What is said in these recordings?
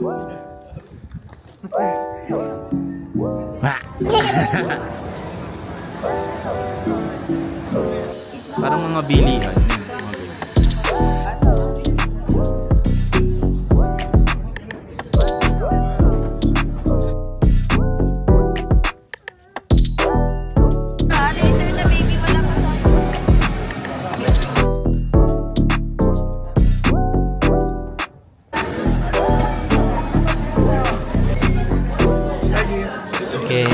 Parang mga bilihan. Okay,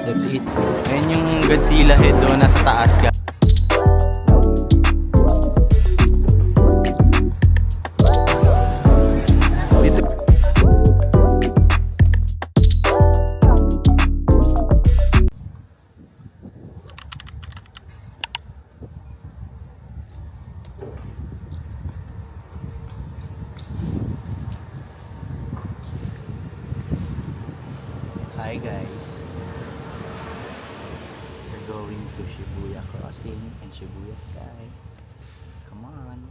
that's it. Ayan yung Godzilla head doon, nasa taas ka. Hi guys, we're going to Shibuya Crossing and Shibuya Sky. Come on.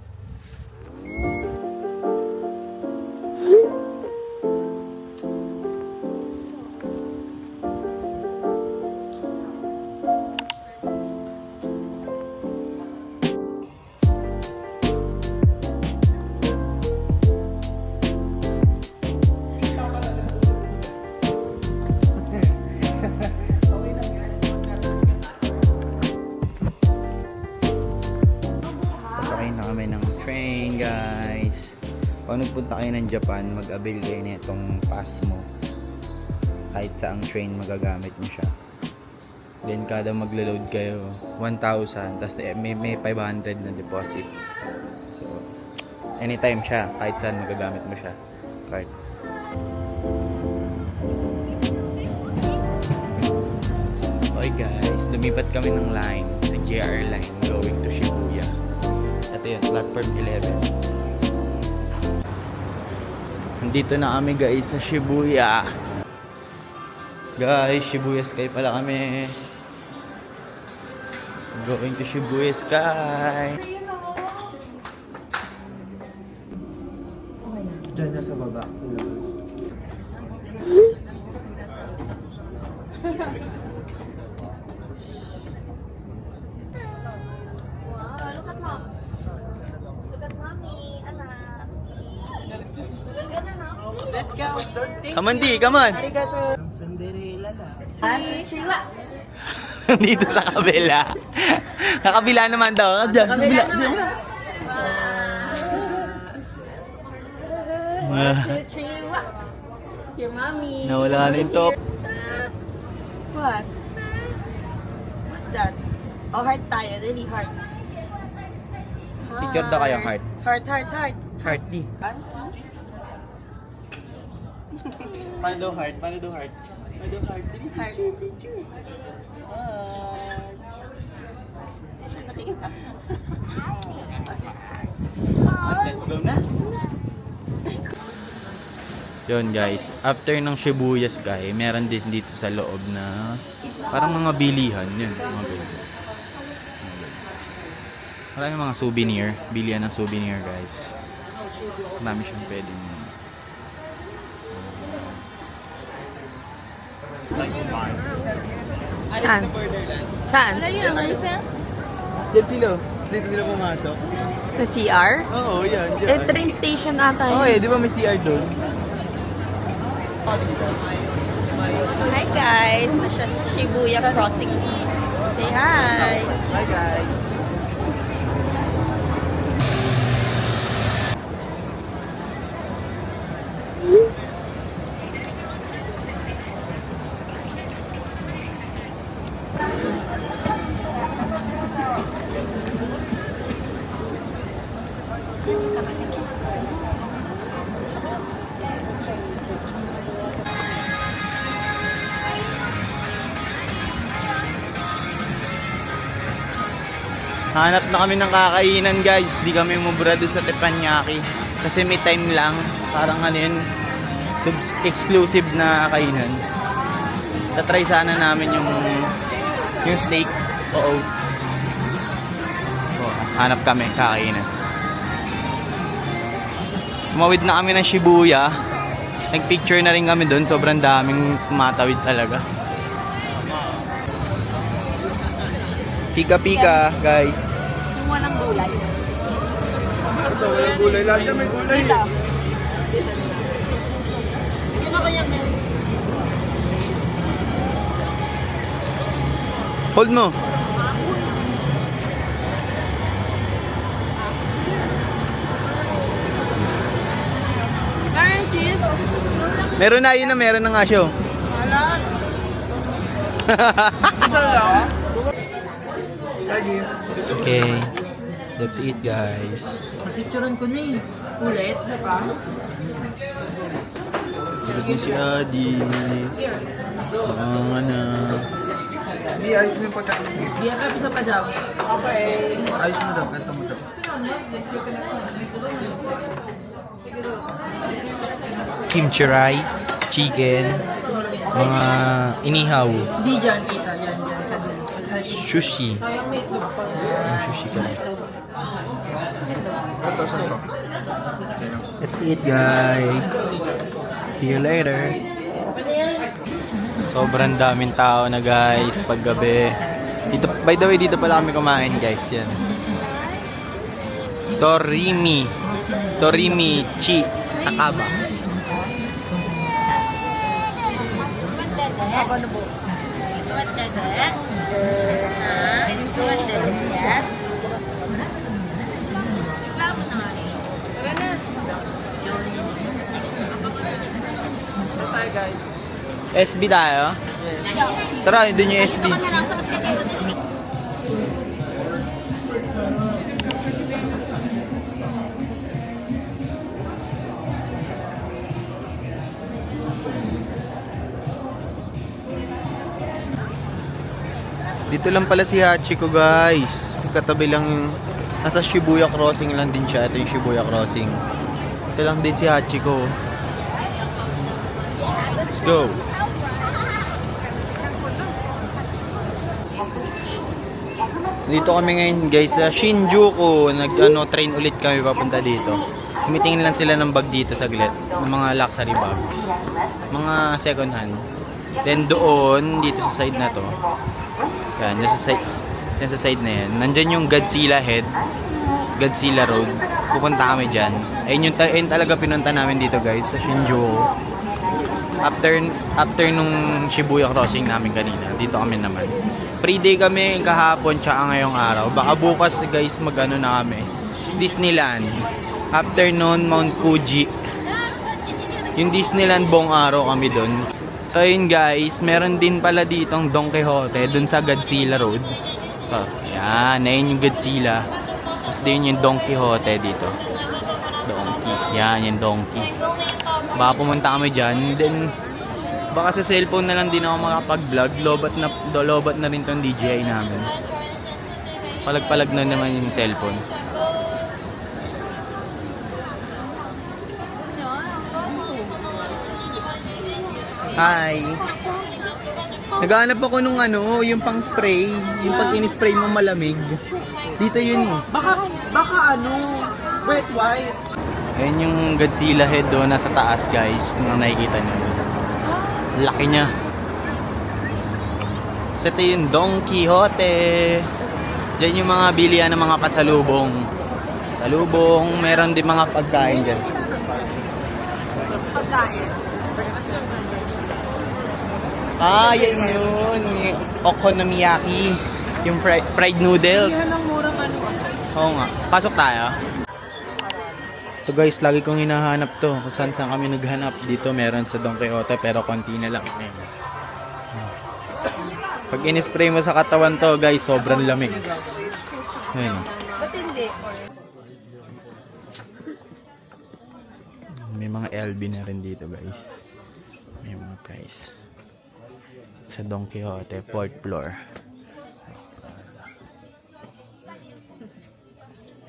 Train guys. Pag nagpunta kayo ng Japan, mag-avail kayo nitong pass mo. Kahit saang train magagamit mo siya. Then kada maglo-load kayo 1,000, tapos may 500 na deposit. So anytime siya, kahit saan magagamit mo siya. Card. Okay guys, lumipat kami ng line sa JR line going to Shibuya. Ito yun, platform 11. Nandito na kami guys sa Shibuya. Guys, Shibuya Sky pala kami. Going to Shibuya Sky. Diyan na sa baba, sa labas. Let's go. Come on, D, come on. Arigato. Cinderella la. Dito sa kabila. Nakabila naman daw. Diyan, kabila. One, two, three, what? Your mommy. Nawala na yung top. What? What's that? Oh, heart tayo. Dali, heart. Picture daw kayo, heart. Heart, heart, heart. Heart, D. One, two. Paano daw heart? Paano daw heart? Paano daw heart? Heart. Nakikita. Let's go na. Yun guys, after ng Shibuya Sky, meron din dito sa loob na parang mga bilihan. Yun, mga bilihan. Marami mga souvenir, bilihan ng souvenir guys. Marami siyang pwedeng Saan? Saan? Diyan sila. Dito sila pumasok. Sa CR? Oo, yan. Eh, train station ata Oo, yun. di ba may CR doon? Hi guys! Nasa Shibuya Crossing. Say hi! Hi guys. Hanap na kami ng kakainan guys. Di kami mubra doon sa Teppanyaki. Kasi may time lang. Parang ano yun, exclusive na kainan. Tatry sana namin yung steak. Oo. So, hanap kami kakainan. Tumawid na kami ng Shibuya. Nagpicture na rin kami doon. Sobrang daming tumatawid talaga. Pika-pika, guys. Yung walang gulay. Ito, walang gulay. Lahat yan may gulay. Dito. Dito. Sino kaya may... Hold mo. Marin cheese. Meron na yun na, meron na nga siya. Okay. That's it, guys. Picturean ko na eh. Ulit, sa pa. Tulog na si Adi. Mga na. Hindi, ayos mo yung pagkakamit. Biya ka sa padaw. Okay. Ayos mo daw, kanta mo daw. Kimchi rice, chicken, mga inihaw, Hindi dyan, kita. Yan, dyan. Sa dyan. sushi. Ang sushi ka. Ito, saan to? That's it, guys. See you later. Sobrang daming tao na, guys, paggabi. Dito, by the way, dito pala kami kumain, guys. Yan. Torimi Chi Sakaba. SB tayo? Tara, doon yung SB. Dito lang pala si Hachiko, guys. Katabi lang yung... Nasa Shibuya Crossing lang din siya. Ito yung Shibuya Crossing. Ito lang din si Hachiko. Let's go! Dito kami ngayon, guys, sa Shinjuku. Train ulit kami papunta dito. Tumitingin lang sila ng bag dito saglit. Ng mga luxury bags. Mga second hand. Then doon, dito sa side na to. Yan, yan sa side na yan. Nandyan yung Godzilla Head. Godzilla Road. Pupunta kami dyan. Ayun yung talaga pinunta namin dito, guys, sa Shinjuku. After nung Shibuya Crossing namin kanina, dito kami naman. Free day kami kahapon tsaka ngayong araw. Baka bukas, guys, magano na kami. Disneyland. After nun, Mount Fuji. Yung Disneyland buong araw kami dun. So yun, guys, meron din pala ditong Don Quixote dun sa Godzilla Road. So, yan, ayun yung Godzilla. Tapos din yung Don Quixote dito. Donkey. Yan, yung Donkey. Baka pumunta kami dyan. Then, baka sa cellphone na lang din ako makapag-vlog. Lobat na rin tong DJI namin. Palag-palag na naman yung cellphone. Hi! Naghahanap ako nung yung pang spray. Yung pag in-spray mo malamig. Dito yun eh. Baka wet wipes. Ayan yung Godzilla head doon nasa taas, guys. Na nakikita nyo. Laki niya. So ito yung Don Quixote. Diyan yung mga bilihan ng mga pasalubong. Salubong, meron din mga pagkain dyan. Pagkain. Yan yun. Yung okonomiyaki. Yung fried noodles. Yan ang murang Oo nga. Pasok tayo. So guys, lagi kong hinahanap to. Kung saan kami naghanap. Dito meron sa Don Quixote pero konti na lang. Pag in-spray mo sa katawan to, guys, sobrang lamig. Ayun. Ba't hindi? May mga LB na rin dito, guys. May mga price. Sa Don Quixote, 4th floor.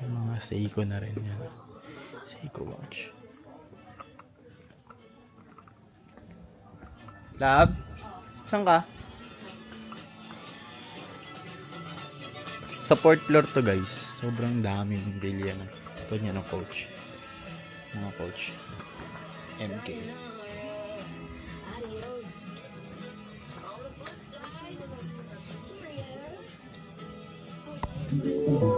May mga Seiko na rin yan. Seiko watch. Lab? Saan ka? Sa 4th floor to, guys. Sobrang daming bilya na. Ito niya ng coach. Mga coach. MK. Adios. On the flip side, cheerio.